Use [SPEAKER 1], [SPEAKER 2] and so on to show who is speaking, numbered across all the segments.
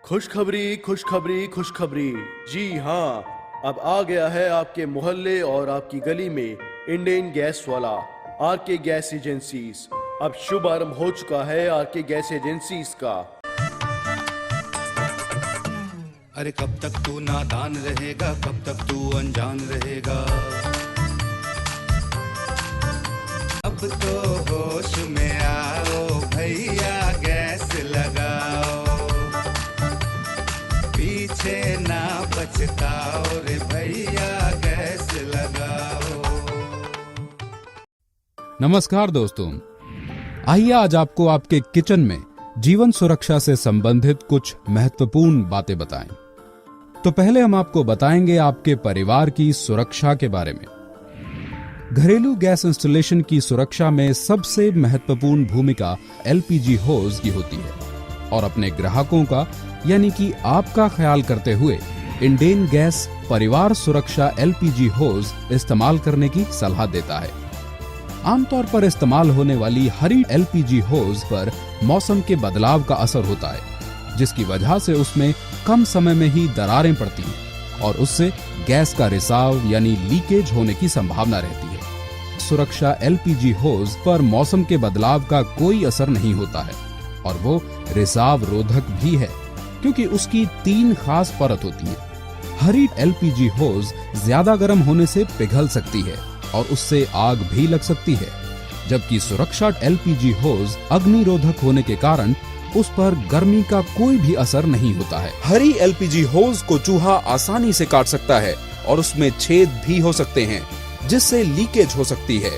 [SPEAKER 1] खुशखबरी खुशखबरी खुशखबरी। जी हाँ, अब आ गया है आपके मोहल्ले और आपकी गली में इंडेन गैस वाला आरके गैस एजेंसीज। अब शुभ आरंभ हो चुका है आरके गैस एजेंसीज का।
[SPEAKER 2] अरे कब तक तू नादान रहेगा, कब तक तू अनजान रहेगा। अब तो होश में आओ भैया, गैस लगाओ, पीछे ना पछताओ रे भैया, गैस लगाओ।
[SPEAKER 3] नमस्कार दोस्तों, आइए आज आपको आपके किचन में जीवन सुरक्षा से संबंधित कुछ महत्वपूर्ण बातें बताएं। तो पहले हम आपको बताएंगे आपके परिवार की सुरक्षा के बारे में। घरेलू गैस इंस्टॉलेशन की सुरक्षा में सबसे महत्वपूर्ण भूमिका एलपीजी होज की होती है और अपने ग्राहकों का यानी कि आपका ख्याल करते हुए इंडेन गैस परिवार सुरक्षा एलपीजी होज इस्तेमाल करने की सलाह देता है। आमतौर पर इस्तेमाल होने वाली हरी एलपीजी होज पर मौसम के बदलाव का असर होता है, जिसकी वजह से उसमें कम समय में ही दरारें पड़ती हैं और उससे गैस का रिसाव यानी लीकेज होने की संभावना रहती है। सुरक्षा एलपीजी होज पर मौसम के बदलाव का कोई असर नहीं होता है और वो रिसाव रोधक भी है, क्योंकि उसकी 3 खास परत होती है। हरी एलपीजी होज ज्यादा गर्म होने से पिघल सकती है और उससे आग भी लग सकती है, जबकि सुरक्षा एलपीजी होज अग्निरोधक होने के कारण उस पर गर्मी का कोई भी असर नहीं होता है। हरी एलपीजी होज को चूहा आसानी से काट सकता है और उसमें छेद भी हो सकते हैं, जिससे लीकेज हो सकती है।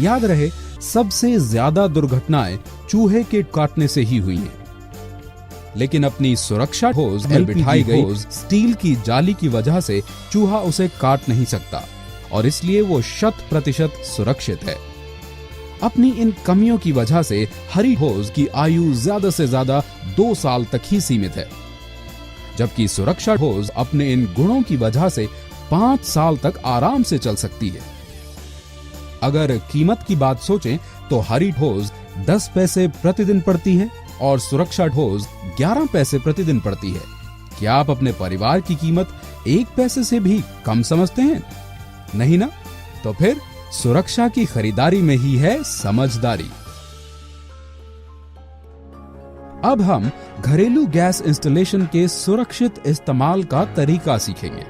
[SPEAKER 3] याद रहे, सबसे ज्यादा दुर्घटनाएं चूहे के काटने से ही हुई हैं। लेकिन अपनी सुरक्षा होज में बिठाई गई होज स्टील की जाली की वजह से चूहा उसे काट नहीं सकता और इसलिए वो 100% सुरक्षित है। अपनी इन कमियों की वजह से हरी होज की आयु ज्यादा से ज्यादा 2 साल तक ही सीमित है, जबकि सुरक्षा होज अपने इन गुणों की वजह से 5 साल तक आराम से चल सकती है। अगर कीमत की बात सोचें तो हरी होज 10 पैसे प्रतिदिन पड़ती है और सुरक्षा होज 11 पैसे प्रतिदिन पड़ती है। क्या आप अपने परिवार की कीमत 1 पैसे से भी कम समझते हैं? नहीं ना? तो फिर सुरक्षा की खरीदारी में ही है समझदारी। अब हम घरेलू गैस इंस्टॉलेशन के सुरक्षित इस्तेमाल का तरीका सीखेंगे।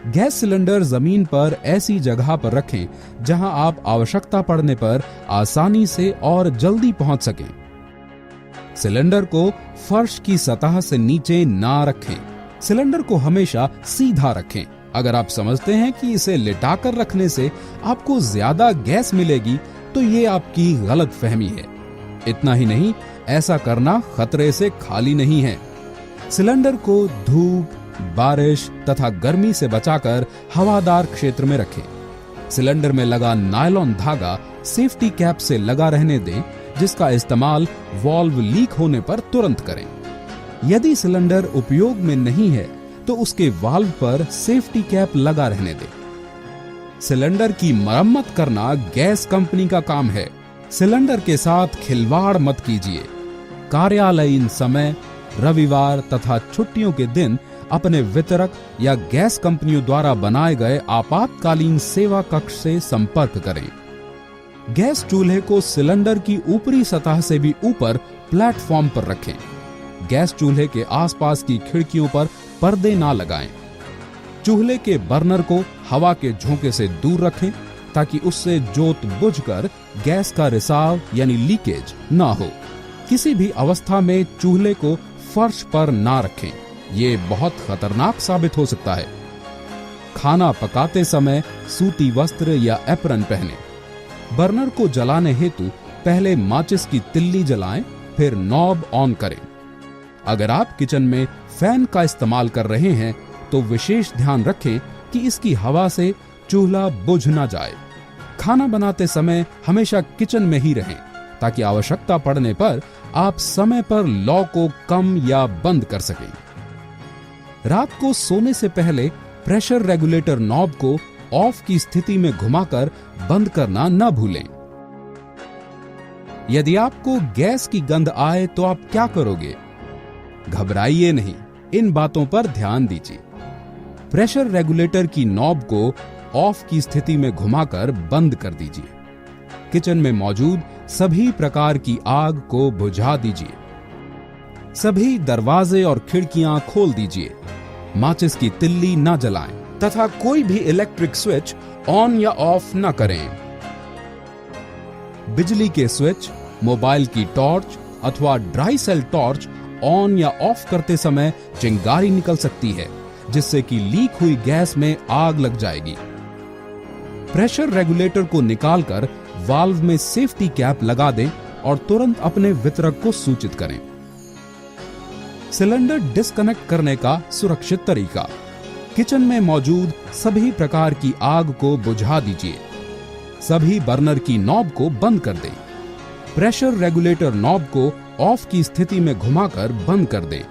[SPEAKER 3] गैस सिलेंडर जमीन पर ऐसी जगह पर रखें जहां आप आवश्यकता पड़ने पर आसानी से और जल्दी पहुंच सकें। सिलेंडर को फर्श की सतह से नीचे ना रखें। सिलेंडर को हमेशा सीधा रखें। अगर आप समझते हैं कि इसे लिटाकर रखने से आपको ज्यादा गैस मिलेगी, तो ये आपकी गलतफहमी है। इतना ही नहीं, ऐसा करना खतरे से खाली नहीं है। सिलेंडर को धूप, बारिश तथा गर्मी से बचाकर हवादार क्षेत्र में रखें। सिलेंडर में लगा नायलॉन धागा सेफ्टी कैप से लगा रहने दें, जिसका इस्तेमाल वाल्व लीक होने पर तुरंत करें। यदि सिलेंडर उपयोग में नहीं है तो उसके वाल्व पर सेफ्टी कैप लगा रहने दें। सिलेंडर की मरम्मत करना गैस कंपनी का काम है। सिलेंडर के साथ खिलवाड़ मत कीजिए। कार्यालयीन समय, रविवार तथा छुट्टियों के दिन अपने वितरक या गैस कंपनियों द्वारा बनाए गए आपातकालीन सेवा कक्ष से संपर्क करें। गैस चूल्हे को सिलेंडर की ऊपरी सतह से भी ऊपर प्लेटफॉर्म पर रखें। गैस चूल्हे के आसपास की खिड़कियों पर पर्दे ना लगाएं। चूल्हे के बर्नर को हवा के झोंके से दूर रखें ताकि उससे जोत बुझकर गैस का रिसाव यानी लीकेज ना हो। किसी भी अवस्था में चूल्हे को फर्श पर ना रखें, ये बहुत खतरनाक साबित हो सकता है। खाना पकाते समय सूती वस्त्र या एप्रन पहनें। बर्नर को जलाने हेतु पहले माचिस की तिल्ली जलाएं, फिर नॉब ऑन करें। अगर आप किचन में फैन का इस्तेमाल कर रहे हैं तो विशेष ध्यान रखें कि इसकी हवा से चूल्हा बुझ ना जाए। खाना बनाते समय हमेशा किचन में ही रहें ताकि आवश्यकता पड़ने पर आप समय पर लौ को कम या बंद कर सकें। रात को सोने से पहले प्रेशर रेगुलेटर नॉब को ऑफ की स्थिति में घुमाकर बंद करना न भूलें। यदि आपको गैस की गंध आए तो आप क्या करोगे? घबराइए नहीं, इन बातों पर ध्यान दीजिए। प्रेशर रेगुलेटर की नॉब को ऑफ की स्थिति में घुमाकर बंद कर दीजिए। किचन में मौजूद सभी प्रकार की आग को बुझा दीजिए। सभी दरवाजे और खिड़कियां खोल दीजिए। माचिस की तिल्ली न जलाएं तथा कोई भी इलेक्ट्रिक स्विच ऑन या ऑफ न करें। बिजली के स्विच, मोबाइल की टॉर्च अथवा ड्राई सेल टॉर्च ऑन या ऑफ करते समय चिंगारी निकल सकती है, जिससे कि लीक हुई गैस में आग लग जाएगी। प्रेशर रेगुलेटर को निकालकर वाल्व में सेफ्टी कैप लगा दें और तुरंत अपने वितरक को सूचित करें। सिलेंडर डिस्कनेक्ट करने का सुरक्षित तरीका। किचन में मौजूद सभी प्रकार की आग को बुझा दीजिए। सभी बर्नर की नॉब को बंद कर दें। प्रेशर रेगुलेटर नॉब को ऑफ की स्थिति में घुमाकर बंद कर दें।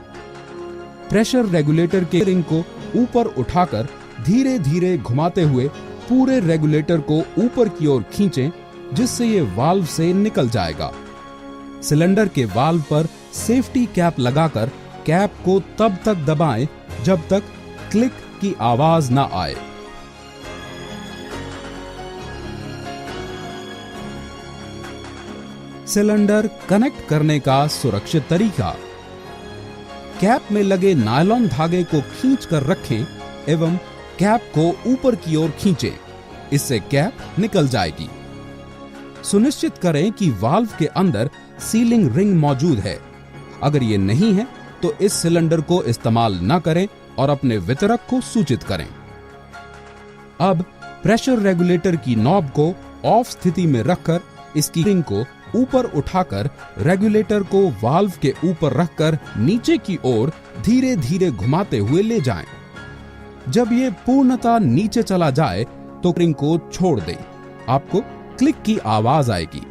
[SPEAKER 3] प्रेशर रेगुलेटर के रिंग को ऊपर उठाकर धीरे धीरे घुमाते हुए पूरे रेगुलेटर को ऊपर की ओर खींचें, जिससे ये वाल्व से निकल जाएगा। सिलेंडर के वाल्व पर सेफ्टी कैप लगाकर कैप को तब तक दबाएं जब तक क्लिक की आवाज ना आए। सिलेंडर कनेक्ट करने का सुरक्षित तरीका। कैप में लगे नायलॉन धागे को खींचकर रखें एवं कैप को ऊपर की ओर खींचें, इससे कैप निकल जाएगी। सुनिश्चित करें कि वाल्व के अंदर सीलिंग रिंग मौजूद है। अगर ये नहीं है तो इस सिलेंडर को इस्तेमाल न करें और अपने वितरक को सूचित करें। अब प्रेशर रेगुलेटर की नॉब को ऑफ स्थिति में रखकर इसकी रिंग को ऊपर उठाकर रेगुलेटर को वाल्व के ऊपर रखकर नीचे की ओर धीरे धीरे घुमाते हुए ले जाएं। जब ये पूर्णतः नीचे चला जाए तो रिंग को छोड़ दें। आपको क्लिक की आवाज आएगी।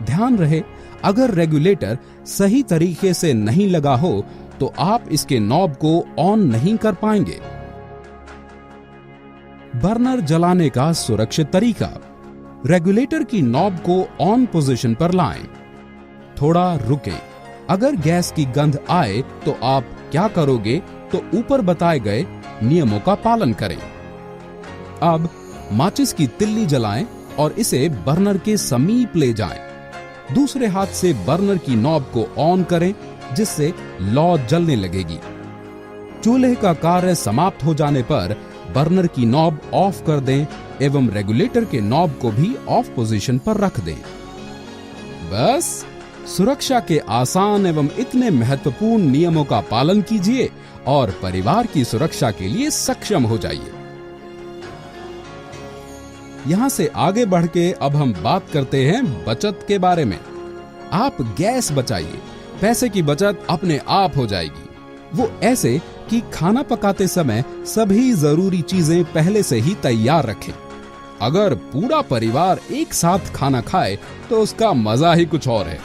[SPEAKER 3] ध्यान रहे, अगर रेगुलेटर सही तरीके से नहीं लगा हो तो आप इसके नॉब को ऑन नहीं कर पाएंगे। बर्नर जलाने का सुरक्षित तरीका। रेगुलेटर की नॉब को ऑन पोजीशन पर लाएं। थोड़ा रुकें। अगर गैस की गंध आए तो आप क्या करोगे, तो ऊपर बताए गए नियमों का पालन करें। अब माचिस की तिल्ली जलाएं और इसे बर्नर के समीप ले जाएं। दूसरे हाथ से बर्नर की नॉब को ऑन करें, जिससे लौ जलने लगेगी। चूल्हे का कार्य समाप्त हो जाने पर बर्नर की नॉब ऑफ कर दें एवं रेगुलेटर के नॉब को भी ऑफ पोजीशन पर रख दें। बस सुरक्षा के आसान एवं इतने महत्वपूर्ण नियमों का पालन कीजिए और परिवार की सुरक्षा के लिए सक्षम हो जाइए। यहां से आगे बढ़ के अब हम बात करते हैं बचत के बारे में। आप गैस बचाइए, पैसे की बचत अपने आप हो जाएगी। वो ऐसे कि खाना पकाते समय सभी जरूरी चीजें पहले से ही तैयार रखें। अगर पूरा परिवार एक साथ खाना खाए तो उसका मजा ही कुछ और है।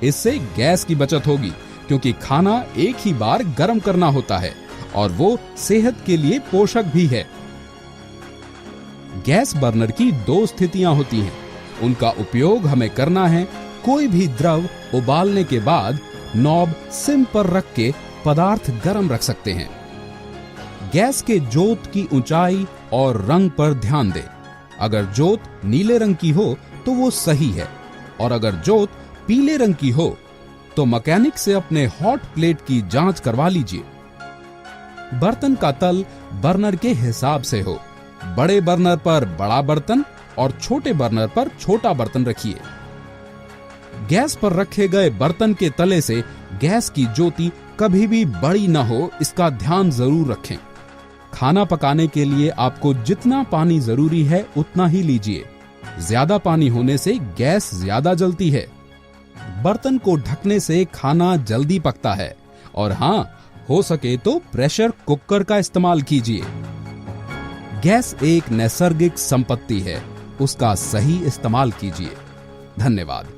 [SPEAKER 3] इससे गैस की बचत होगी, क्योंकि खाना एक ही बार गर्म करना होता है और वो सेहत के लिए पोषक भी है। गैस बर्नर की दो स्थितियां होती हैं। उनका उपयोग हमें करना है कोई भी द्रव उबालने के बाद नॉब सिम पर रख के पदार्थ गर्म रख सकते हैं। गैस के जोत की ऊंचाई और रंग पर ध्यान दें। अगर जोत नीले रंग की हो तो वो सही है, और अगर जोत पीले रंग की हो तो मैकेनिक से अपने हॉट प्लेट की जांच करवा लीजिए। बर्तन का तल बर्नर के हिसाब से हो। बड़े बर्नर पर बड़ा बर्तन और छोटे बर्नर पर छोटा बर्तन रखिए। गैस पर रखे गए बर्तन के तले से गैस की ज्योति कभी भी बड़ी न हो, इसका ध्यान जरूर रखें। खाना पकाने के लिए आपको जितना पानी जरूरी है उतना ही लीजिए। ज्यादा पानी होने से गैस ज्यादा जलती है। बर्तन को ढकने से खाना जल्दी पकता है। और हाँ, हो सके तो प्रेशर कुकर का इस्तेमाल कीजिए। गैस एक नैसर्गिक संपत्ति है, उसका सही इस्तेमाल कीजिए। धन्यवाद।